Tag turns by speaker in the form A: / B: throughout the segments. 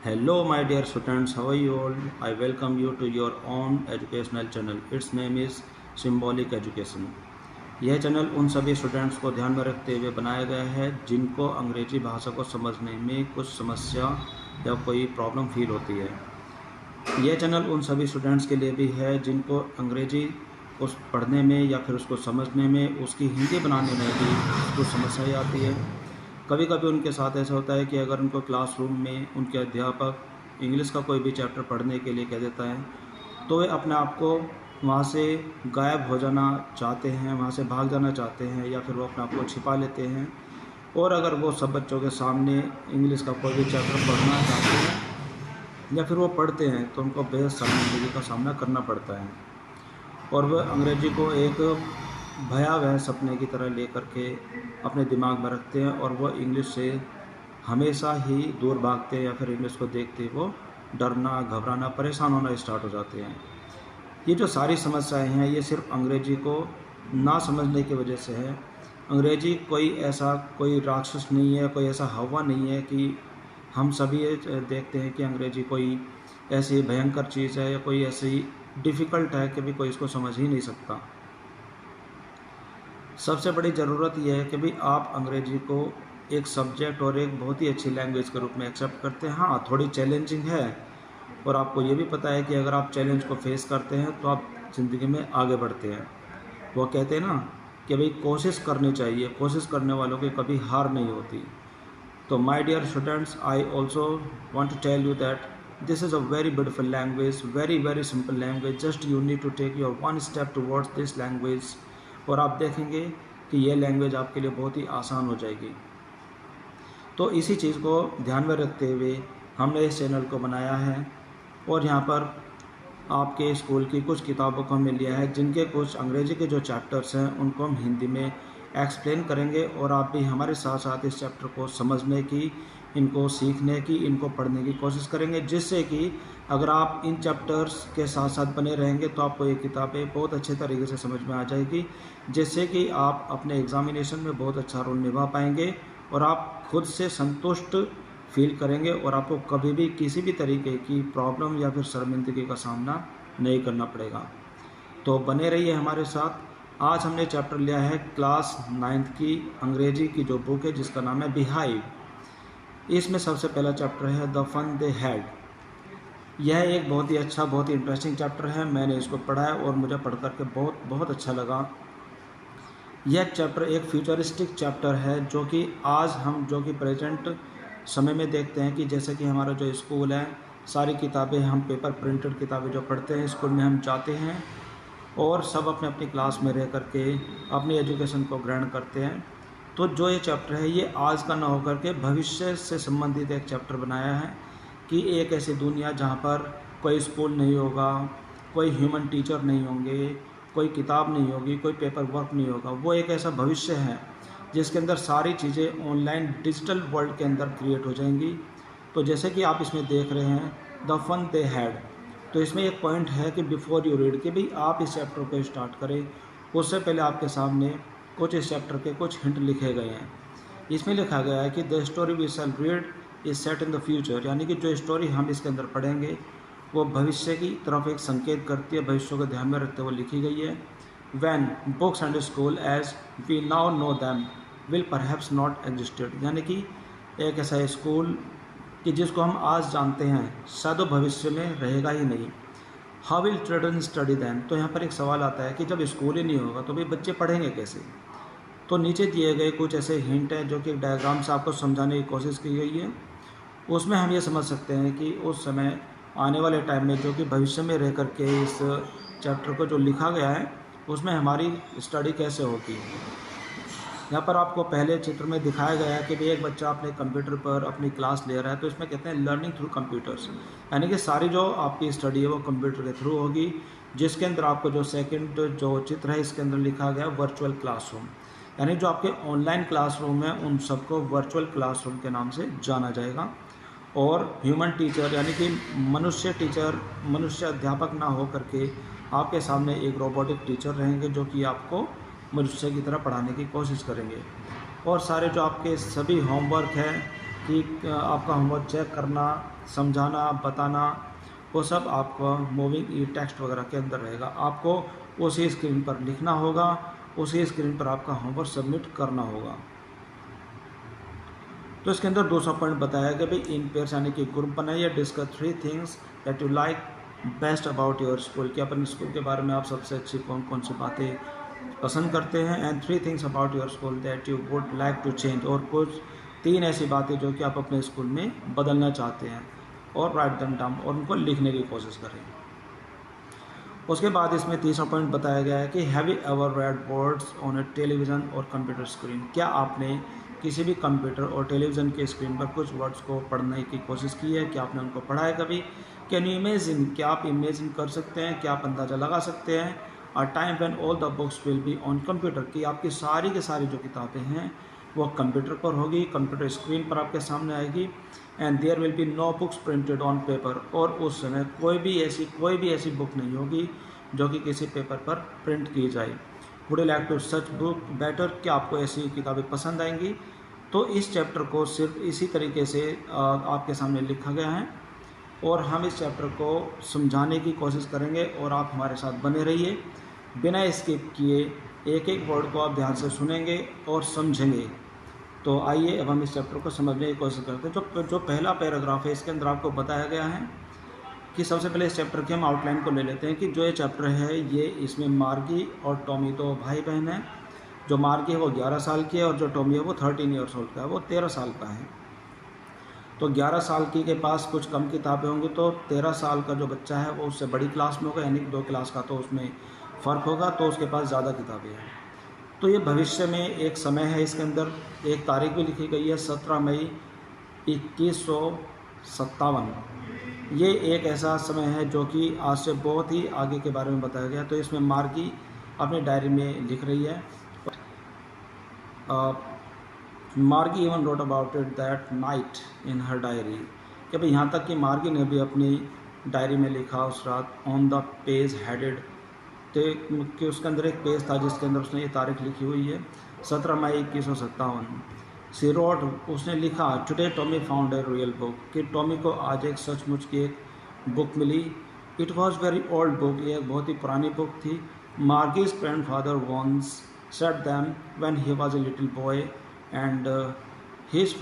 A: Hello, my dear students. How are you all? I welcome you to your own educational channel. Its name is Symbolic Education. यह channel उन सभी students को ध्यान में रखते हुए बनाया गया है जिनको अंग्रेजी भाषा को समझने में कुछ समस्या या कोई प्रॉब्लम फील होती है। यह चैनल उन सभी स्टूडेंट्स के लिए भी है जिनको अंग्रेजी को पढ़ने में या फिर उसको समझने में, उसकी हिंदी बनाने में भी कुछ समस्या आती है। कभी कभी उनके साथ ऐसा होता है कि अगर उनको क्लासरूम में उनके अध्यापक इंग्लिश का कोई भी चैप्टर पढ़ने के लिए कह देता है तो वे अपने आप को वहाँ से गायब हो जाना चाहते हैं, वहाँ से भाग जाना चाहते हैं या फिर वो अपने आप को छिपा लेते हैं। और अगर वो सब बच्चों के सामने इंग्लिश का कोई भी चैप्टर पढ़ना चाहते हैं या फिर वो पढ़ते हैं तो उनको बेहद शर्मिंदगी का सामना करना पड़ता है और वह अंग्रेजी को एक भयावह सपने की तरह लेकर के अपने दिमाग में रखते हैं और वह इंग्लिश से हमेशा ही दूर भागते हैं या फिर इंग्लिश को देखते ही वो डरना, घबराना, परेशान होना स्टार्ट हो जाते हैं। ये जो सारी समस्याएं हैं ये सिर्फ अंग्रेजी को ना समझने की वजह से है। अंग्रेजी कोई राक्षस नहीं है, कोई ऐसा हवा नहीं है कि हम सभी ये देखते हैं कि अंग्रेजी कोई ऐसी भयंकर चीज़ है या कोई ऐसी डिफ़िकल्ट है कि भी कोई इसको समझ ही नहीं सकता। सबसे बड़ी ज़रूरत यह है कि भाई आप अंग्रेजी को एक सब्जेक्ट और एक बहुत ही अच्छी लैंग्वेज के रूप में एक्सेप्ट करते हैं। हाँ, थोड़ी चैलेंजिंग है और आपको ये भी पता है कि अगर आप चैलेंज को फेस करते हैं तो आप ज़िंदगी में आगे बढ़ते हैं। वो कहते हैं ना कि भाई कोशिश करनी चाहिए, कोशिश करने वालों की कभी हार नहीं होती। तो my dear students, I also want to tell you that this is a very beautiful language, very simple language. Just you need to take your one step towards this language और आप देखेंगे कि ये लैंग्वेज आपके लिए बहुत ही आसान हो जाएगी। तो इसी चीज़ को ध्यान में रखते हुए हमने इस चैनल को बनाया है और यहाँ पर आपके स्कूल की कुछ किताबों को हमने लिया है जिनके कुछ अंग्रेजी के जो चैप्टर्स हैं उनको हम हिंदी में एक्सप्लेन करेंगे और आप भी हमारे साथ साथ इस चैप्टर को समझने की, इनको सीखने की, इनको पढ़ने की कोशिश करेंगे, जिससे कि अगर आप इन चैप्टर्स के साथ साथ बने रहेंगे तो आपको ये किताबें बहुत अच्छे तरीके से समझ में आ जाएगी, जिससे कि आप अपने एग्ज़ामिनेशन में बहुत अच्छा रोल निभा पाएंगे और आप खुद से संतुष्ट फील करेंगे और आपको कभी भी किसी भी तरीके की प्रॉब्लम या फिर शर्मिंदगी का सामना नहीं करना पड़ेगा। तो बने रहिए हमारे साथ। आज हमने चैप्टर लिया है क्लास 9th की अंग्रेजी की जो बुक है जिसका नाम है बिहाइव। इसमें सबसे पहला चैप्टर है द फन दे हैड। यह एक बहुत ही अच्छा, बहुत ही इंटरेस्टिंग चैप्टर है। मैंने इसको पढ़ा है और मुझे पढ़ करके बहुत अच्छा लगा। यह चैप्टर एक फ्यूचरिस्टिक चैप्टर है जो कि प्रेजेंट समय में देखते हैं कि जैसे कि हमारा जो स्कूल है, सारी किताबें हम पेपर प्रिंटेड किताबें जो पढ़ते हैं, स्कूल में हम जाते हैं और सब अपने अपनी क्लास में रह करके अपनी एजुकेशन को ग्रहण करते हैं। तो जो ये चैप्टर है ये आज का ना होकर के भविष्य से संबंधित एक चैप्टर बनाया है कि एक ऐसी दुनिया जहाँ पर कोई स्कूल नहीं होगा, कोई ह्यूमन टीचर नहीं होंगे, कोई किताब नहीं होगी, कोई पेपर वर्क नहीं होगा। वो एक ऐसा भविष्य है जिसके अंदर सारी चीज़ें ऑनलाइन डिजिटल वर्ल्ड के अंदर क्रिएट हो जाएंगी। तो जैसे कि आप इसमें देख रहे हैं द फन दे हैड, तो इसमें एक पॉइंट है कि बिफोर यू रीड, कि भाई आप इस चैप्टर को स्टार्ट करें उससे पहले आपके सामने कुछ इस चैप्टर के कुछ हिंट लिखे गए हैं। इसमें लिखा गया है कि the story we shall read is set in the future, यानी कि जो स्टोरी हम इसके अंदर पढ़ेंगे वो भविष्य की तरफ एक संकेत करती है, भविष्य को ध्यान में रखते हुए लिखी गई है। When books and school as we now know them will perhaps not existed, यानी कि एक ऐसा स्कूल कि जिसको हम आज जानते हैं शायद वो भविष्य में रहेगा ही नहीं। How will children study then, तो यहाँ पर एक सवाल आता है कि जब स्कूल ही नहीं होगा तो भाई बच्चे पढ़ेंगे कैसे। तो नीचे दिए गए कुछ ऐसे हिंट हैं जो कि डायग्राम से आपको समझाने की कोशिश की गई है। उसमें हम ये समझ सकते हैं कि उस समय आने वाले टाइम में जो कि भविष्य में रह कर के इस चैप्टर को जो लिखा गया है उसमें हमारी स्टडी कैसे होगी। यहाँ पर आपको पहले चित्र में दिखाया गया है कि भाई एक बच्चा अपने कंप्यूटर पर अपनी क्लास ले रहा है, तो इसमें कहते हैं लर्निंग थ्रू कंप्यूटर्स, यानी कि सारी जो आपकी स्टडी है वो कंप्यूटर के थ्रू होगी। जिसके अंदर आपको जो सेकंड जो चित्र है इसके अंदर लिखा गया वर्चुअल क्लासरूम, यानी जो आपके ऑनलाइन क्लासरूम है उन सबको वर्चुअल क्लासरूम के नाम से जाना जाएगा। और ह्यूमन टीचर, यानी कि मनुष्य टीचर, मनुष्य अध्यापक ना हो करके आपके सामने एक रोबोटिक टीचर रहेंगे जो कि आपको मनुष्य की तरह पढ़ाने की कोशिश करेंगे। और सारे जो आपके सभी होमवर्क हैं कि आपका होमवर्क चेक करना, समझाना, बताना, वो सब आपका मूविंग ई टेक्स्ट वगैरह के अंदर रहेगा। आपको उसी स्क्रीन पर लिखना होगा, उसी स्क्रीन पर आपका होमवर्क सबमिट करना होगा। तो इसके अंदर 200 पॉइंट बताया गया भाई इन पेयर्स यानी कि ग्रुप बनाइए, discuss 3 things that you like best about your school, कि अपने स्कूल के बारे में आप सबसे अच्छी कौन कौन सी बातें पसंद करते हैं, and 3 things about your school that you would like to change, और कुछ 3 ऐसी बातें जो कि आप अपने स्कूल में बदलना चाहते हैं, और राइट देम डाउन, और उनको लिखने की कोशिश करें। उसके बाद इसमें तीसरा पॉइंट बताया गया है कि have you ever read words on A television और कंप्यूटर स्क्रीन, क्या आपने किसी भी कंप्यूटर और टेलीविज़न के स्क्रीन पर कुछ वर्ड्स को पढ़ने की कोशिश की है, क्या आपने उनको पढ़ा है कभी? कैन यू इमेजिन, क्या आप इमेजिन कर सकते हैं, क्या आप अंदाज़ा लगा सकते हैं अ time when all the books will be on computer, कि आपकी सारी की सारी जो किताबें हैं वो कंप्यूटर पर होगी, कंप्यूटर स्क्रीन पर आपके सामने आएगी, and there will be no books printed on paper, और उस समय कोई भी ऐसी बुक नहीं होगी जो कि किसी पेपर पर प्रिंट की जाए। Would you like to such book better, क्या आपको ऐसी किताबें पसंद आएंगी? तो इस चैप्टर को सिर्फ इसी तरीके से आपके सामने लिखा गया है, और हम इस चैप्टर को समझाने की कोशिश करेंगे, और आप हमारे साथ बने रहिए बिना स्किप किए, एक एक वर्ड को आप ध्यान से सुनेंगे और समझेंगे। तो आइए अब हम इस चैप्टर को समझने की कोशिश करते हैं। जो पहला पैराग्राफ है इसके अंदर आपको बताया गया है कि सबसे पहले इस चैप्टर की हम आउटलाइन को ले लेते हैं, कि जो ये चैप्टर है ये इसमें मार्गी और टॉमी तो भाई बहन हैं। जो मार्गी है वो 11 साल की है, और जो टॉमी है वो 13 ईयर्स ओल्ड का है, वो 13 साल का है। तो 11 साल की के पास कुछ कम किताबें होंगी, तो 13 साल का जो बच्चा है वो उससे बड़ी क्लास में होगा, यानी कि 2 क्लास का तो उसमें फ़र्क होगा, तो उसके पास ज़्यादा किताबें हैं। तो ये भविष्य में एक समय है, इसके अंदर एक तारीख भी लिखी गई है 17 मई 2157। ये एक ऐसा समय है जो कि आज से बहुत ही आगे के बारे में बताया गया। तो इसमें मार्गी अपनी डायरी में लिख रही है, मार्गी even wrote about it that night in her diary, कि भाई यहाँ तक कि मार्गी ने भी अपनी डायरी में लिखा उस रात, ऑन द पेज हेडेड, तो कि उसके अंदर एक पेज था जिसके अंदर उसने ये तारीख लिखी हुई है 17 मई 2157। सी रोट, उसने लिखा, today Tommy found a real book, कि टॉमी को आज एक सचमुच की एक बुक मिली। It was very old book, ये एक बहुत ही पुरानी बुक थी। Margie's grandfather once said them when he was a little boy, and his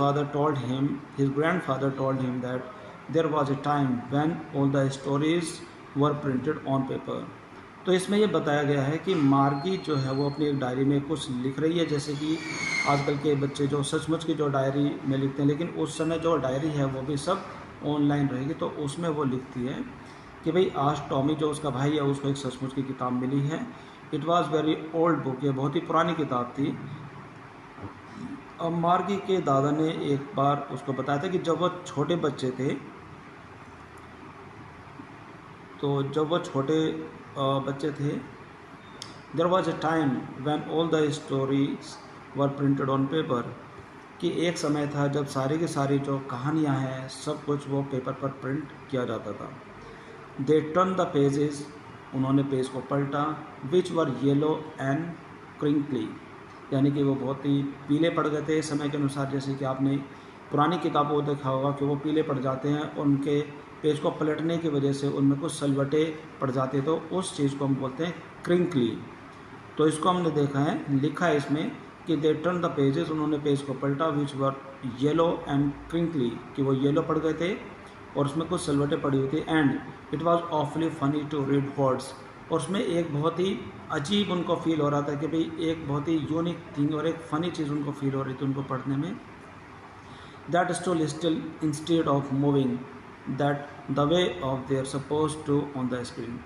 A: grandfather told him that there was a time when all the stories were printed on paper। तो इसमें ये बताया गया है कि मार्गी जो है वो अपनी एक डायरी में कुछ लिख रही है, जैसे कि आजकल के बच्चे जो सचमुच की जो डायरी में लिखते हैं, लेकिन उस समय जो डायरी है वो भी सब ऑनलाइन रहेगी। तो उसमें वो लिखती है कि भाई आज टॉमी जो उसका भाई है उसको एक सचमुच की किताब मिली है। It was very old book, ये बहुत ही पुरानी किताब थी। अब मार्गी के दादा ने एक बार उसको बताया था कि जब वो छोटे बच्चे थे, तो जब वो छोटे बच्चे थे, there was a time when all the stories were printed on paper, कि एक समय था जब सारी की सारी जो कहानियाँ हैं सब कुछ वो पेपर पर प्रिंट किया जाता था। दे टर्न द पेजेस, उन्होंने पेज को पलटा, विच वर येलो एंड क्रिंकली, यानी कि वो बहुत ही पीले पड़ गए थे समय के अनुसार। जैसे कि आपने पुरानी किताबों को देखा होगा कि वो पीले पड़ जाते हैं, उनके पेज को पलटने की वजह से उनमें कुछ सलवटे पड़ जाते हैं, तो उस चीज़ को हम बोलते हैं क्रिंकली। तो इसको हमने देखा है, लिखा है इसमें कि दे टर्न द पेजेस, उन्होंने पेज को पलटा, विच वर येलो एंड क्रिंकली, कि वो येलो पड़ गए थे और उसमें कुछ सलवटें पड़ी हुई थी। And it was awfully funny to read words, और उसमें एक बहुत ही अजीब उनको फील हो रहा था कि भाई एक बहुत ही यूनिक थिंग और एक फ़नी चीज़ उनको फील हो रही थी उनको पढ़ने में। That stool still instead of moving that the way of there suppose to on the screen,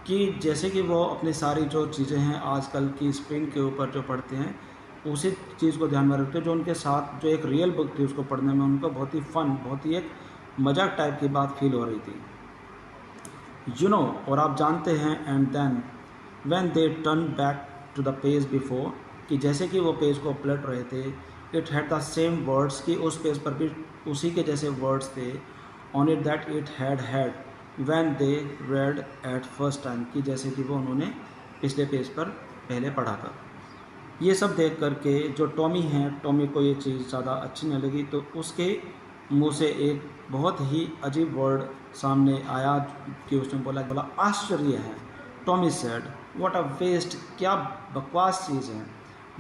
A: कि जैसे कि वो अपनी सारी जो चीज़ें हैं आजकल की स्क्रीन के ऊपर जो पढ़ते हैं उसी चीज़ को ध्यान में रखते हैं, जो उनके साथ जो एक रियल बुक थी उसको पढ़ने में उनको बहुत ही फ़न, बहुत ही एक मजाक टाइप की बात फील हो रही थी। यू नो, और आप जानते हैं, and then when they turn back to the page before, कि जैसे कि वो पेज को पलट रहे थे, it had the same words, कि उस पेज पर भी उसी के जैसे वर्ड्स थे, on it that it had when they red at first time, कि जैसे कि वो उन्होंने पिछले पेज पर पहले पढ़ा था। ये सब देख करके जो टॉमी है, टॉमी को ये चीज़ ज़्यादा अच्छी नहीं लगी, तो उसके मुंह से एक बहुत ही अजीब वर्ड सामने आया कि उसने बोला आश्चर्य है। Tommy said, what a waste, क्या बकवास चीज़ है।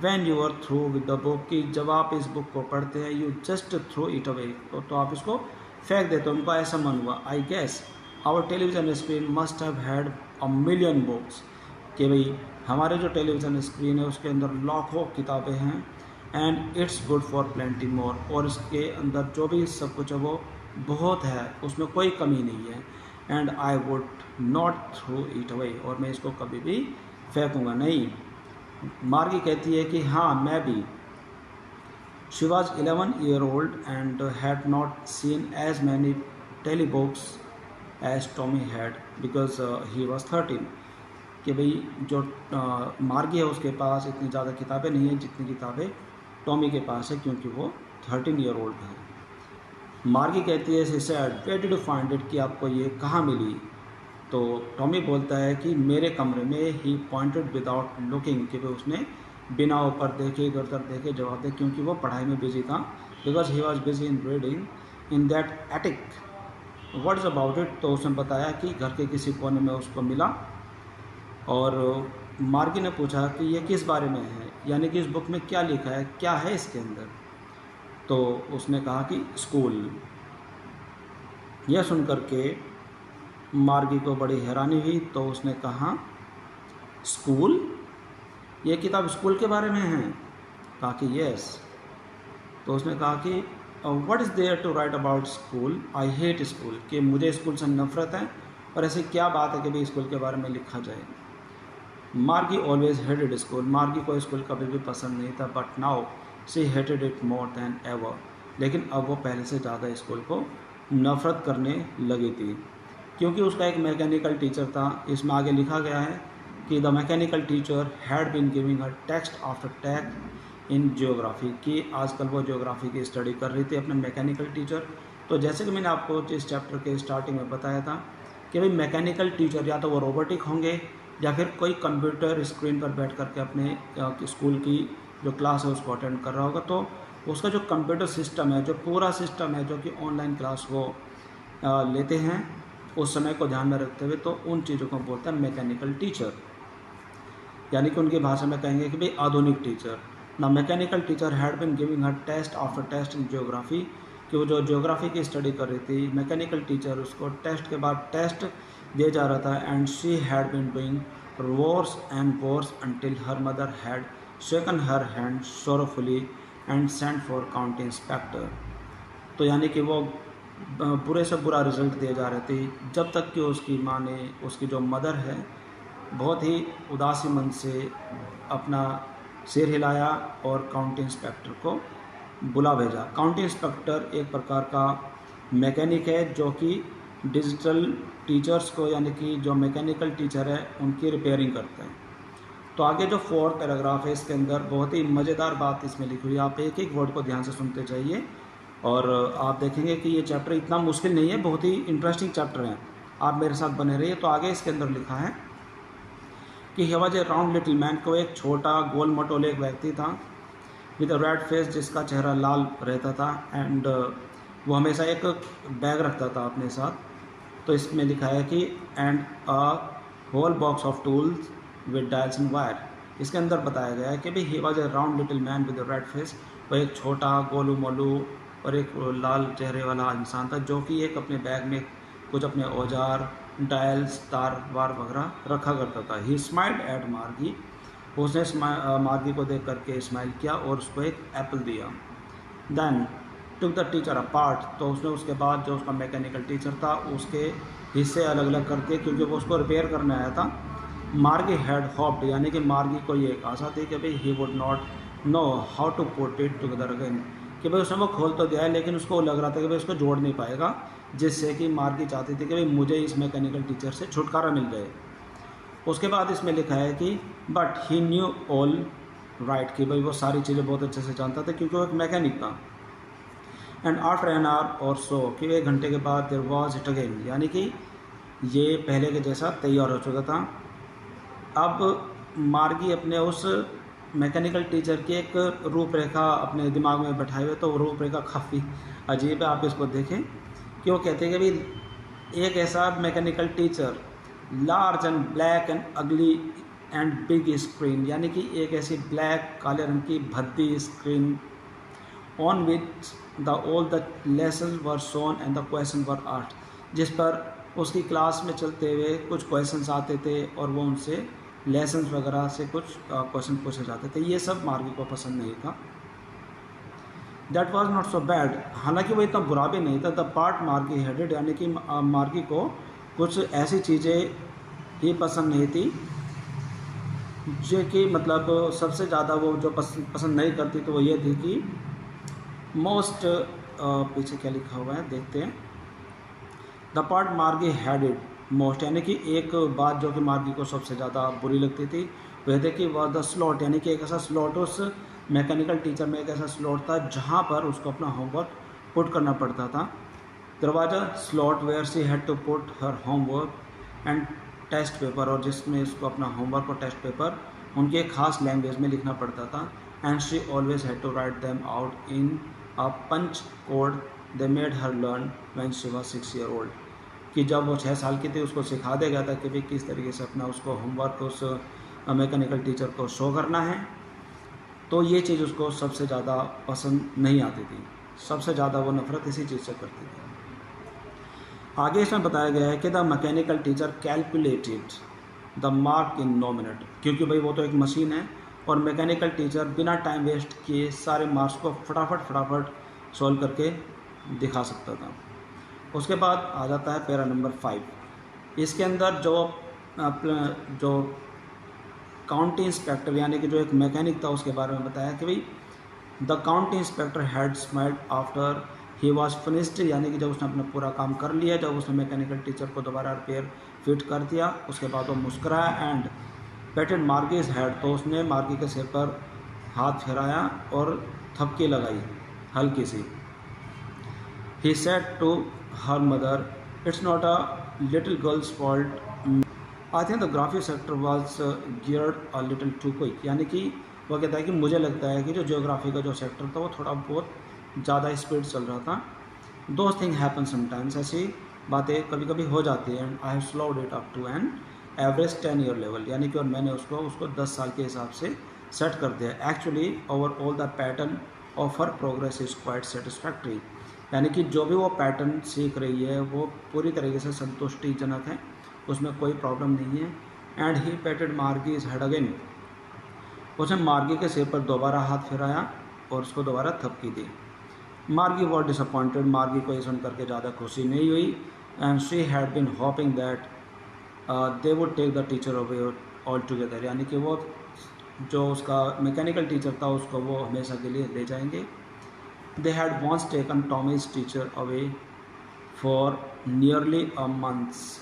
A: When you are through with the book, कि जब आप इस बुक को पढ़ते हैं, you just throw it away, तो आप इसको फेंक देते हो। उनको ऐसा मन हुआ, I guess our television screen must have had a million books, कि भाई हमारे जो टेलीविज़न स्क्रीन है उसके अंदर लाखों किताबें हैं, and it's good for plenty more, और इसके अंदर जो भी सब कुछ है वो बहुत है, उसमें कोई कमी नहीं है। And I would not throw it away, और मैं इसको कभी भी फेंकूँगा नहीं। मार्गी कहती है कि हाँ मैं भी। She was 11 years old and had not seen as many telebooks as Tommy had because he was 13, कि भाई जो मार्गी है उसके पास इतनी ज़्यादा किताबें नहीं हैं जितनी किताबें टॉमी के पास है, क्योंकि वो 13 year old है। मार्गी कहती है, she said, where did you find it, कि आपको ये कहाँ मिली। तो टॉमी बोलता है कि मेरे कमरे में। ही पॉइंटेड विदाउट लुकिंग, कि वो उसने बिना ऊपर देखे इधर उधर देखे जवाब दे, क्योंकि वो पढ़ाई में बिजी था। Because he was busy in reading in that attic. What is about it, तो उसने बताया कि घर के किसी कोने में उसको मिला। और मार्गी ने पूछा कि ये किस बारे में है, यानी कि इस बुक में क्या लिखा है, क्या है इसके अंदर। तो उसने कहा कि स्कूल। यह सुनकर के मार्गी को बड़ी हैरानी हुई, तो उसने कहा स्कूल, ये किताब स्कूल के बारे में है। कहा कि यस। तो उसने कहा कि what is there to write about school, I hate school, कि मुझे स्कूल से नफरत है, और ऐसी क्या बात है कि भाई स्कूल के बारे में लिखा जाए। मार्गी ऑलवेज हेटेड स्कूल, मार्गी को स्कूल कभी भी पसंद नहीं था, but now she hated it more than ever, लेकिन अब वो पहले से ज़्यादा स्कूल को नफरत करने लगी थी, क्योंकि उसका एक मैकेनिकल टीचर था। इसमें आगे लिखा गया है कि the mechanical teacher had been giving her test after टेक इन जियोग्राफी, कि आजकल वो जियोग्राफी की स्टडी कर रही थी अपने मैकेनिकल टीचर। तो जैसे कि मैंने आपको इस चैप्टर के स्टार्टिंग में बताया था कि भाई मैकेनिकल टीचर या तो वो रोबोटिक होंगे, या फिर कोई कंप्यूटर स्क्रीन पर बैठ करके अपने स्कूल की जो क्लास है उसको अटेंड कर रहा होगा। तो उसका जो कंप्यूटर सिस्टम है, जो पूरा सिस्टम है, जो कि ऑनलाइन क्लास वो लेते हैं, उस समय को ध्यान में रखते हुए, तो उन चीज़ों को बोलते हैं मैकेनिकल टीचर, यानी कि उनकी भाषा में कहेंगे कि भाई आधुनिक टीचर। ना mechanical teacher had been giving her test after test in geography, कि वो जो जियोग्राफी की स्टडी कर रही थी, मैकेनिकल टीचर उसको टेस्ट के बाद टेस्ट दिया जा रहा था। And she had been doing worse and worse until her mother had shaken her hand sorrowfully and sent for county inspector. तो यानी कि वो बुरे से बुरा रिजल्ट दिए जा रहे थे, जब तक कि उसकी माँ ने, उसकी जो मदर है, बहुत ही उदासी मन से अपना सिर हिलाया और काउंटी इंस्पेक्टर को बुला भेजा। काउंटी इंस्पेक्टर एक प्रकार का मैकेनिक है जो कि डिजिटल टीचर्स को, यानी कि जो मैकेनिकल टीचर है उनकी रिपेयरिंग करते हैं। तो आगे जो 4th पैराग्राफ है इसके अंदर बहुत ही मज़ेदार बात इसमें लिखी हुई है, आप एक एक वर्ड को ध्यान से सुनते जाइए और आप देखेंगे कि ये चैप्टर इतना मुश्किल नहीं है, बहुत ही इंटरेस्टिंग चैप्टर है। आप मेरे साथ बने रहिए। तो आगे इसके अंदर लिखा है कि ही was a round little man, को एक छोटा गोल मटोले एक व्यक्ति था, विद अ रेड फेस, जिसका चेहरा लाल रहता था, एंड वो हमेशा एक बैग रखता था अपने साथ। तो इसमें लिखा है कि and a whole box of tools with dials and wire. इसके अंदर बताया गया है कि भाई he was a round little man with a red face, वो एक छोटा गोलू मोलू और एक लाल चेहरे वाला इंसान था, जो कि एक अपने बैग में कुछ अपने औजार, डायल्स, तार वार वगैरह रखा करता था। ही स्माइल्ड एट मार्गी, उसने मार्गी को देख करके स्माइल किया और उसको एक एप्पल दिया। Then took the teacher apart, तो उसने उसके बाद जो उसका मैकेनिकल टीचर था उसके हिस्से अलग अलग करके, क्योंकि वो उसको रिपेयर करने आया था। मार्गी हैड होप्ड, यानी कि मार्गी को ये एक आशा थी कि भाई he would not know how to put it together again, कि भाई उसने वो खोल तो दिया है लेकिन उसको लग रहा था कि भाई उसको जोड़ नहीं पाएगा, जिससे कि मार्गी चाहती थी कि भाई मुझे इस मैकेनिकल टीचर से छुटकारा मिल जाए। उसके बाद इसमें लिखा है कि but he knew all right, कि भाई वो सारी चीज़ें बहुत अच्छे से जानता था क्योंकि वो एक मैकेनिक था। एंड आफ्टर एन आवर और सो, कि 1 घंटे के बाद देयर वाज इट अगेन, यानी कि ये पहले के जैसा तैयार हो चुका था। अब मार्गी अपने उस मैकेनिकल टीचर की एक रूपरेखा अपने दिमाग में बैठाए हुए, तो वो रूपरेखा काफ़ी अजीब है, आप इसको देखें कि वो कहते हैं कि भाई एक ऐसा mechanical teacher, large and black and अगली एंड बिग स्क्रीन, यानी कि एक ऐसी ब्लैक काले रंग की भद्दी screen on which the all the lesson were shown and the question were asked, जिस पर उसकी क्लास में चलते हुए कुछ क्वेश्चंस आते थे और वो उनसे लेसन्स वगैरह से कुछ क्वेश्चन पूछे जाते थे। ये सब मार्गी को पसंद नहीं था। That was not so bad, हालांकि वो इतना बुरा भी नहीं था। द पार्ट मार्गी हेडेड, यानी कि मार्गी को कुछ ऐसी चीज़ें ही पसंद नहीं थी जो कि मतलब सबसे ज़्यादा वो जो पसंद नहीं करती, तो वो ये थी कि मोस्ट, पीछे क्या लिखा हुआ है देखते हैं। द पार्ट मार्गी हैडेड मोस्ट, यानी कि एक बात जो कि मार्गी को सबसे ज़्यादा बुरी लगती थी वह थे कि वह द स्लॉट, यानी कि एक ऐसा स्लॉट उस मैकेनिकल टीचर में एक ऐसा स्लॉट था जहाँ पर उसको अपना होमवर्क पुट करना पड़ता था। दरवाज़ा slot where she had to put her homework and test paper, और जिसमें उसको अपना होमवर्क और टेस्ट पेपर उनके एक खास लैंग्वेज में लिखना पड़ता था। And she always had to write them out in a punch code they made her learn when she was 6 year old, कि जब वो 6 साल की थी उसको सिखा दिया गया था कि भाई किस तरीके से अपना उसको होमवर्क उस मैकेनिकल टीचर को शो करना है। तो ये चीज़ उसको सबसे ज़्यादा पसंद नहीं आती थी, सबसे ज़्यादा वो नफरत इसी चीज़ से करती थी। आगे इसमें बताया गया है कि the mechanical teacher calculated the mark in 9 minute, क्योंकि भाई वो तो एक मशीन है और मैकेनिकल टीचर बिना टाइम वेस्ट किए सारे मार्क्स को फटाफट सॉल्व करके दिखा सकता था। उसके बाद आ जाता है पैरा नंबर 5। इसके अंदर जो काउंटी इंस्पेक्टर, यानी कि जो एक मैकेनिक था, उसके बारे में बताया कि भाई the county inspector had smiled after he was finished, यानी कि जब उसने अपना पूरा काम कर लिया, जब उसने मैकेनिकल टीचर को दोबारा रिपेयर फिट कर दिया, उसके बाद वो मुस्कुराया एंड पेटेड मार्गीज हेड, तो उसने मार्गी के सिर पर हाथ फेराया और थपकी लगाई हल्की सी। He said to her mother, it's not a little girl's fault, I think the graphic sector was geared a little too quick, यानी कि वह कहता है कि मुझे लगता है कि जो जियोग्राफी का जो सेक्टर था वो थोड़ा बहुत ज़्यादा स्पीड चल रहा था। दोज थिंग हैपन समटाइम्स, ऐसी बातें कभी कभी हो जाती हैं। And I have slowed it up to an average 10 year level, यानी कि और मैंने उसको 10 साल के हिसाब से सेट कर दिया। Actually over all the pattern of her progress is quite satisfactory, यानी कि जो भी वो पैटर्न सीख रही है वो पूरी तरीके से संतुष्टिजनक है, उसमें कोई प्रॉब्लम नहीं है। एंड ही पेटेड मार्गीज हेड अगेन, उसने मार्गी के सिर पर दोबारा हाथ फिराया और उसको दोबारा थपकी दी। मार्गी वॉज डिसअपॉइंटेड, मार्गी को ये सुन करके ज़्यादा खुशी नहीं हुई। And she had been hoping that they would take the teacher away altogether, यानी कि वो जो उसका मैकेनिकल टीचर था उसको वो हमेशा के लिए ले जाएंगे। They had once taken Tommy's teacher away for nearly a months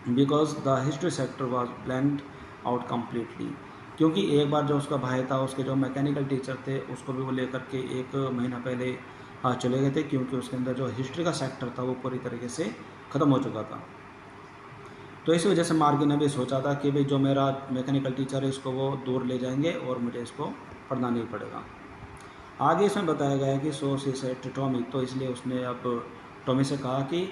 A: because the history sector was blanked out completely, क्योंकि एक बार जो उसका भाई था, उसके जो मैकेनिकल टीचर थे, उसको भी वो लेकर के 1 महीना पहले चले गए थे, क्योंकि उसके अंदर जो हिस्ट्री का सेक्टर था वो पूरी तरीके से ख़त्म हो चुका था। तो इस वजह से मार्गी ने भी सोचा था कि भाई जो मेरा मैकेनिकल टीचर है इसको वो दूर ले जाएंगे और मुझे इसको पढ़ना नहीं पड़ेगा। आगे इसमें बताया गया है कि so she said to Tommy, तो इसलिए उसने अब टॉमी से कहा कि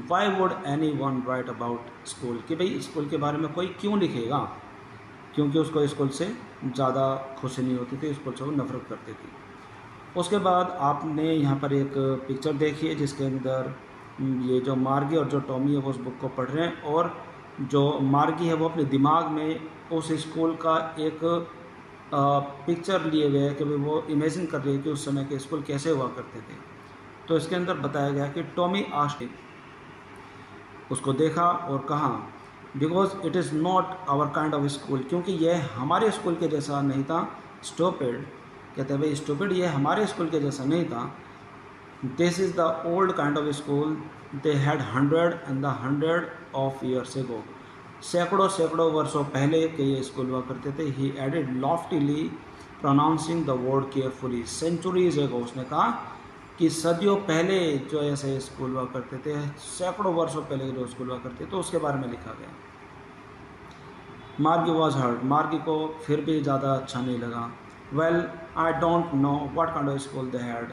A: why would anyone write about school, कि भाई स्कूल के बारे में कोई क्यों लिखेगा, क्योंकि उसको स्कूल से ज़्यादा खुशी नहीं होती थी, स्कूल से वो नफरत करती थी। उसके बाद आपने यहाँ पर एक पिक्चर देखी है जिसके अंदर ये जो मार्गी और जो टॉमी है वो उस बुक को पढ़ रहे हैं, और जो मार्गी है वो अपने दिमाग में उस स्कूल का एक पिक्चर लिए हुए है कि भाई वो इमेजिन कर रही है कि उस समय के स्कूल कैसे हुआ करते थे। तो इसके अंदर बताया गया कि टॉमी आस्क्ड, उसको देखा और कहा because it is not our kind of school, क्योंकि यह हमारे स्कूल के जैसा नहीं था। स्टूपिड, कहते हैं भाई स्टूपिड, ये हमारे स्कूल के जैसा नहीं था। This is the old kind of school they had 100 of years ago, सैकड़ों वर्षों पहले के ये स्कूल हुआ करते थे। He added loftily pronouncing the word carefully, centuries ago, उसने कहा कि सदियों पहले जो ऐसे स्कूल हुआ करते थे, सैकड़ों वर्षों पहले जो स्कूल हुआ करते थे, तो उसके बारे में लिखा गया। मार्गी वॉज हर्ट, मार्गी को फिर भी ज़्यादा अच्छा नहीं लगा। Well I don't know what kind of school they had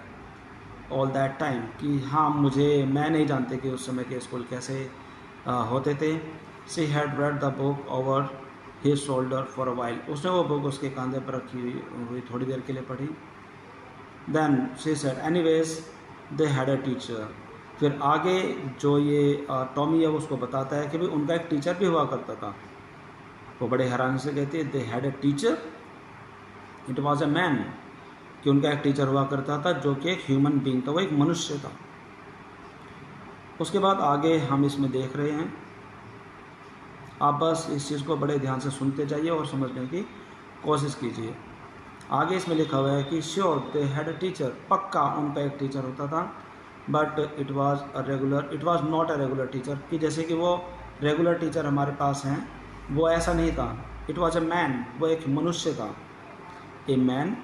A: all that time, कि हाँ मैं नहीं जानते कि उस समय के स्कूल कैसे होते थे। She had read the book over his shoulder for a while, उसने वो बुक उसके कंधे पर रखी हुई थोड़ी देर के लिए पढ़ी। Then she said anyways they had a teacher, फिर आगे जो ये टॉमी है उसको बताता है कि भाई उनका एक टीचर भी हुआ करता था। वो बड़े हैरानी से कहती है दे had a teacher, it was a man, कि उनका एक टीचर हुआ करता था जो कि एक ह्यूमन बीइंग था, वो एक मनुष्य था। उसके बाद आगे हम इसमें देख रहे हैं, आप बस इस चीज़ को बड़े ध्यान से सुनते जाइए और समझने की कोशिश कीजिए। आगे इसमें लिखा हुआ है कि sure they had a teacher, पक्का उनका एक टीचर होता था, but it was not a regular teacher, कि जैसे कि वो रेगुलर टीचर हमारे पास हैं वो ऐसा नहीं था। इट वाज अ मैन, वो एक मनुष्य था। ए मैन,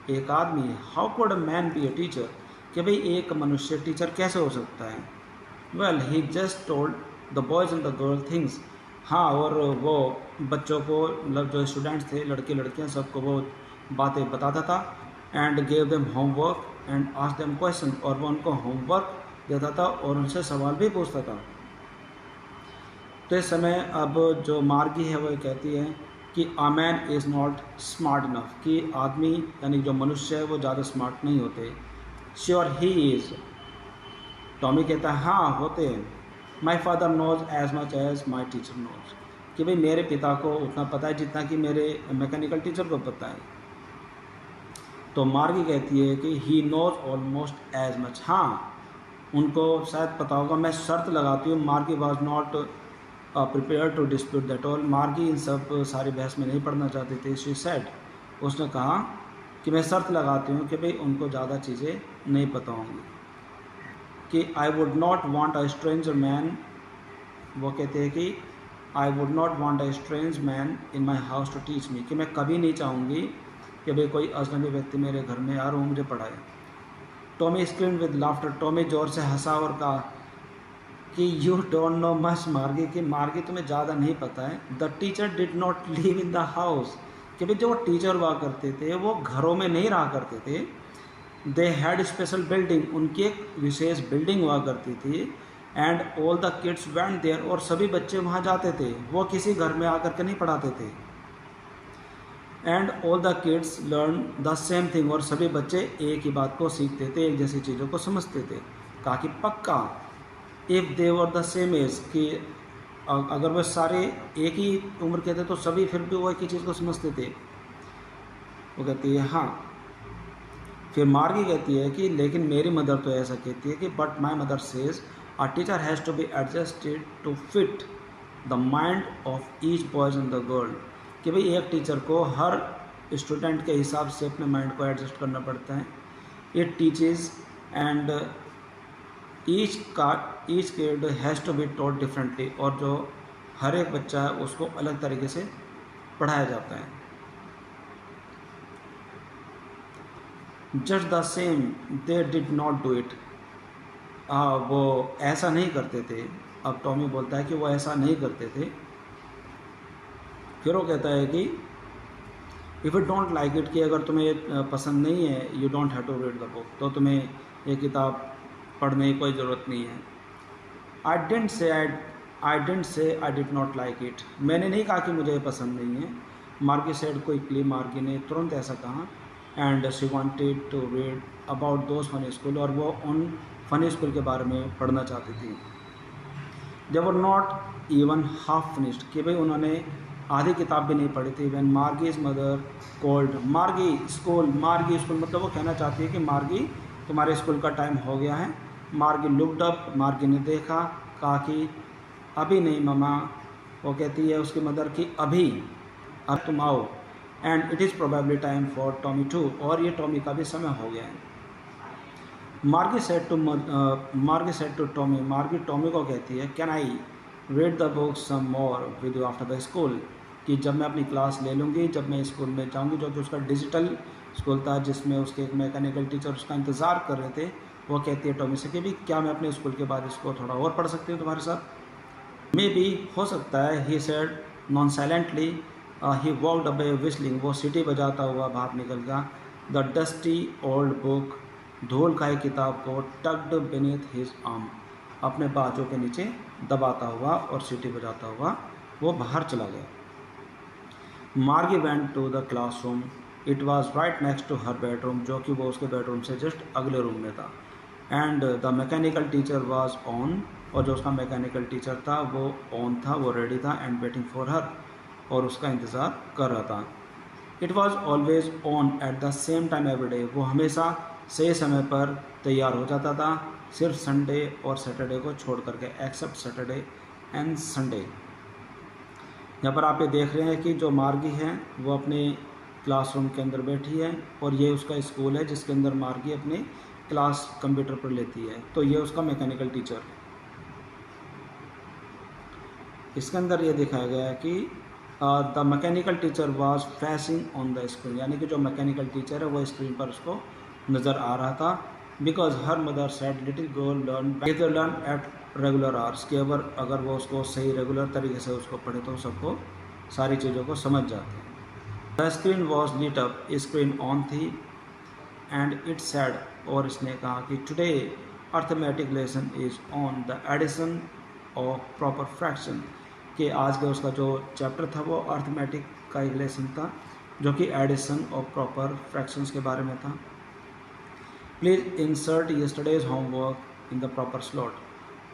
A: एक आदमी। How could a man B a teacher, कि भाई एक मनुष्य टीचर कैसे हो सकता है। Well he just told the boys and the girl things, हाँ, और वो बच्चों को, मतलब जो स्टूडेंट्स थे, लड़के लड़कियां, सबको वो बातें बताता था। And gave them homework and ask them question, और वो उनको होमवर्क देता था और उनसे सवाल भी पूछता था। तो इस समय अब जो मार्गी है वो कहती है कि a man is not smart enough, कि आदमी यानी जो मनुष्य है वो ज़्यादा स्मार्ट नहीं होते। श्योर ही इज़, टॉमी कहता है हाँ होते हैं। My father knows as much as my teacher knows, कि भाई मेरे पिता को उतना पता है जितना कि मेरे मैकेनिकल टीचर को पता है। तो मार्गी कहती है कि he knows almost as much, हाँ उनको शायद पता होगा। मैं शर्त लगाती हूँ, Margie was not prepare to dispute that all, Margie इन सब सारी बहस में नहीं पढ़ना चाहती थी। शी सेड, उसने कहा कि मैं शर्त लगाती हूँ कि भाई उनको ज़्यादा चीज़ें नहीं पता होंगी, कि I would not want a stranger man, वो कहते हैं कि I would not want a strange man in my house to teach me, कि मैं कभी नहीं चाहूँगी कि भाई कोई अजनबी व्यक्ति मेरे घर में आ और वो मुझे पढ़ाए। Tommy screen with laughter, Tommy जोर से हंसा और कहा कि यू डोंट नो मच मार्गी, कि मार्गी तुम्हें ज़्यादा नहीं पता है। The teacher did not live in the house, कि भाई जो टीचर हुआ करते थे वो घरों में नहीं रहा करते थे। दे हैड स्पेशल बिल्डिंग, उनकी एक विशेष बिल्डिंग हुआ करती थी। And all the kids went there, और सभी बच्चे वहाँ जाते थे, वो किसी घर में आकर के नहीं पढ़ाते थे। And all the kids learn the same thing, और सभी बच्चे एक ही बात को सीखते थे, एक जैसी चीज़ों को समझते थे। कहा कि पक्का, if they were the same age, कि अगर वे सारे एक ही उम्र के थे तो सभी फिर भी वो एक ही चीज़ को समझते थे। वो कहती है हाँ। फिर मार्गी कहती है कि लेकिन मेरी मदर तो ऐसा कहती है कि but my mother says a teacher has to be adjusted to fit the mind of each boys and the girl, कि भाई एक टीचर को हर स्टूडेंट के हिसाब से अपने माइंड को एडजस्ट करना पड़ता है। It teaches and each kid has to be taught differently, और जो हर एक बच्चा है उसको अलग तरीके से पढ़ाया जाता है। Just the same they did not do it, वो ऐसा नहीं करते थे। अब टॉमी बोलता है कि वो ऐसा नहीं करते थे। फिर वो कहता है कि if you don't like it, कि अगर तुम्हें पसंद नहीं है, you don't have to read the book, तो तुम्हें ये किताब पढ़ने की कोई ज़रूरत नहीं है। आई didn't say I did not like it, मैंने नहीं कहा कि मुझे पसंद नहीं है। मार्गी सेड, क्विकली, मार्गी ने तुरंत ऐसा कहा। And she wanted to read about those funny school, और वो उन फनी स्कूल के बारे में पढ़ना चाहती थी। They were not even half finished, कि भाई उन्होंने आधी किताब भी नहीं पढ़ी थी। When Margie's mother called Margie school, Margie school मतलब वो कहना चाहती है कि मार्गी तुम्हारे स्कूल का टाइम हो गया है। मार्गी लुक्ड अप, मार्गी ने देखा, कहा कि अभी नहीं ममा, वो कहती है उसकी मदर की अभी, अब तुम आओ। And it is probably time for Tommy to, और ये टॉमी का भी समय हो गया है। Margie said to Tommy, Margie Tommy को कहती है can I read the book some more with you after the school, कि जब मैं अपनी क्लास ले लूँगी, जब मैं स्कूल में जाऊँगी, जो कि उसका डिजिटल स्कूल था जिसमें उसके एक मैकेनिकल टीचर उसका इंतज़ार कर रहे थे। वो कहती है टॉमी से कि भी क्या मैं अपने स्कूल के बाद इसको थोड़ा और पढ़ सकती हूँ तुम्हारे साथ। मे बी, हो सकता है, he said non silently he walked away whistling, वो सीटी बजाता हुआ बाहर निकल गया। द डस्टी ओल्ड बुक, धूल खाई किताब को टग्ड बीनीथ हिज आर्म, अपने बाजू के नीचे दबाता हुआ और सीटी बजाता हुआ वो बाहर चला गया। Margie went to the classroom, it was right next to her bedroom, जो कि वो उसके बेडरूम से जस्ट अगले रूम में था। And the mechanical teacher was on, और जो उसका मैकेनिकल टीचर था वो ऑन था, वो रेडी था, एंड वेटिंग फॉर हर, और उसका इंतज़ार कर रहा था। It was always on at the same time every day, वो हमेशा सही समय पर तैयार हो जाता था, सिर्फ संडे और सैटरडे को छोड़ करके, एक्सेप्ट सैटरडे एंड संडे। यहाँ पर आप ये देख रहे हैं कि जो मार्गी है वो अपने क्लासरूम के अंदर बैठी है, और ये उसका स्कूल है जिसके अंदर मार्गी अपने क्लास कंप्यूटर पर लेती है। तो ये उसका मैकेनिकल टीचर है। इसके अंदर ये दिखाया गया है कि the mechanical teacher was flashing on the screen, यानी कि जो मैकेनिकल टीचर है वो स्क्रीन पर उसको नज़र आ रहा था। Because her mother said little girl learn at regular hours, कि अगर वो उसको सही रेगुलर तरीके से उसको पढ़े तो सबको सारी चीज़ों को समझ जाते हैं। The screen was lit up, screen on थी, एंड इट सेड, और इसने कहा कि today arithmetic lesson is on the addition of proper fraction, कि आज का उसका जो चैप्टर था वो अर्थमेटिक का एक लेसन था जो कि एडिशन ऑफ प्रॉपर फ्रैक्शंस के बारे में था। Please insert yesterday's homework in the proper slot,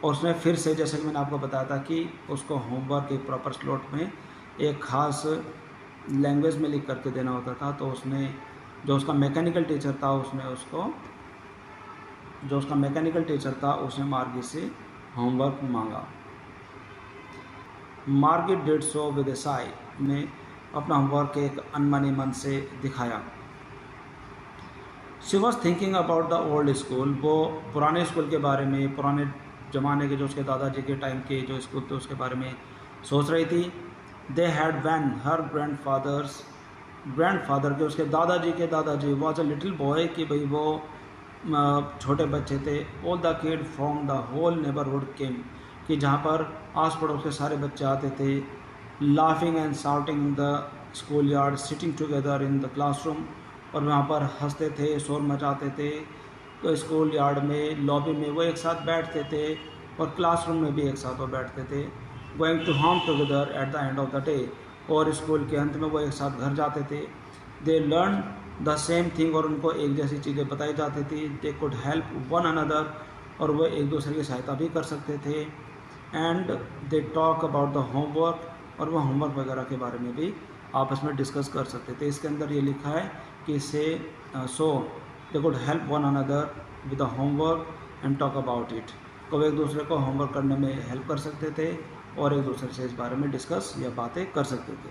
A: और उसने फिर से, जैसे कि मैंने आपको बताया था कि उसको होमवर्क एक प्रॉपर स्लॉट में एक ख़ास लैंग्वेज में लिख करके देना होता था। तो उसने, जो उसका मैकेनिकल टीचर था, उसने मार्गी से होमवर्क मांगा। मार्गी डिड सो विद ए साई, ने अपना होमवर्क एक अनमने मन से दिखाया। She was thinking about the old school, वो पुराने स्कूल के बारे में, पुराने ज़माने के जो उसके दादाजी के टाइम के जो स्कूल थे उसके बारे में सोच रही थी। They had van her grandfather के, उसके दादाजी वॉज अ लिटिल बॉय, कि भाई वो छोटे बच्चे थे। All the kid from the whole neighbourhood came, कि जहाँ पर आस पड़ोस के सारे बच्चे आते थे। Laughing and shouting in the school yard, sitting together in the classroom, और वहाँ पर हंसते थे, शोर मचाते थे। तो स्कूल यार्ड में, लॉबी में वो एक साथ बैठते थे, और क्लासरूम में भी एक साथ वो बैठते थे। Going to home together at the end of the day, और स्कूल के अंत में वो एक साथ घर जाते थे। They learn the same thing, और उनको एक जैसी चीज़ें बताई जाती थी। They could help one another, और वो एक दूसरे की सहायता भी कर सकते थे। And they talk about the homework, और वो होमवर्क वगैरह के बारे में भी आपस में डिस्कस कर सकते थे। इसके अंदर ये लिखा है कि so they could help one another with the homework and talk about it, तो एक दूसरे को होमवर्क करने में हेल्प कर सकते थे और एक दूसरे से इस बारे में डिस्कस या बातें कर सकते थे।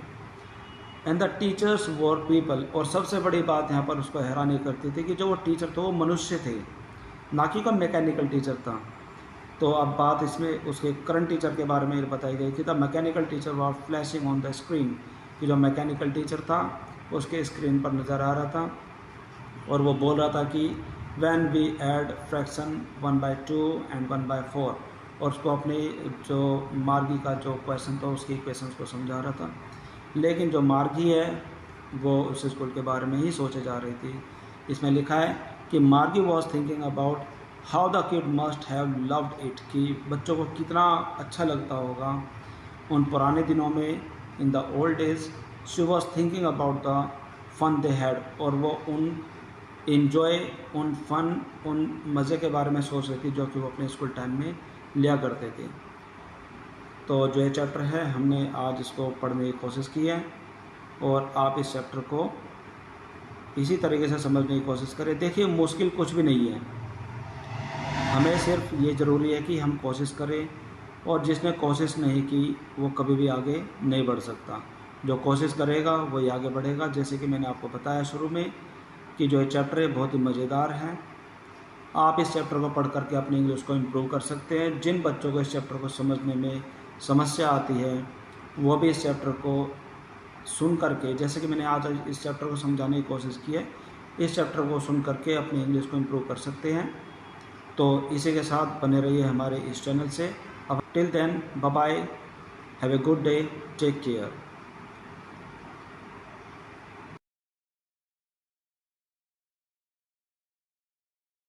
A: And the teachers were people, और सबसे बड़ी बात यहाँ पर उसको हैरानी करती थी कि जो वो टीचर थे वो मनुष्य थे, ना कि कोई मैकेनिकल टीचर था। तो अब बात इसमें उसके करंट टीचर के बारे में बताई गई कि the mechanical teacher was flashing on the screen, कि जो मैकेनिकल टीचर था उसके स्क्रीन पर नज़र आ रहा था और वो बोल रहा था कि when we add fraction 1/2 and 1/4, और उसको अपनी जो मार्गी का जो क्वेश्चन था उसकी इक्वेशन को समझा रहा था। लेकिन जो मार्गी है वो उस स्कूल के बारे में ही सोचे जा रही थी। इसमें लिखा है कि मार्गी was thinking about how the kid must have loved it, कि बच्चों को कितना अच्छा लगता होगा उन पुराने दिनों में, in the old days. She was thinking about the fun they had, और वो उन इन्जॉय, उन फन, उन मज़े के बारे में सोच रही थी जो कि वो अपने स्कूल टाइम में लिया करते थे। तो जो ये चैप्टर है हमने आज इसको पढ़ने की कोशिश की है और आप इस चैप्टर को इसी तरीके से समझने की कोशिश करें। देखिए मुश्किल कुछ भी नहीं है, हमें सिर्फ ये ज़रूरी है कि हम कोशिश करें, और जिसने कोशिश नहीं की वो कभी भी आगे नहीं बढ़ सकता। जो कोशिश करेगा वही आगे बढ़ेगा। जैसे कि मैंने आपको बताया शुरू में कि जो ये चैप्टर है बहुत ही मज़ेदार है। आप इस चैप्टर को पढ़ करके अपनी इंग्लिश को इम्प्रूव कर सकते हैं। जिन बच्चों को इस चैप्टर को समझने में समस्या आती है वो भी इस चैप्टर को सुन करके, जैसे कि मैंने आज इस चैप्टर को समझाने की कोशिश की है, इस चैप्टर को सुन करके अपनी इंग्लिश को इम्प्रूव कर सकते हैं। तो इसी के साथ बने रहिए हमारे इस चैनल से। अब till then, bye bye. Have a good day, take care.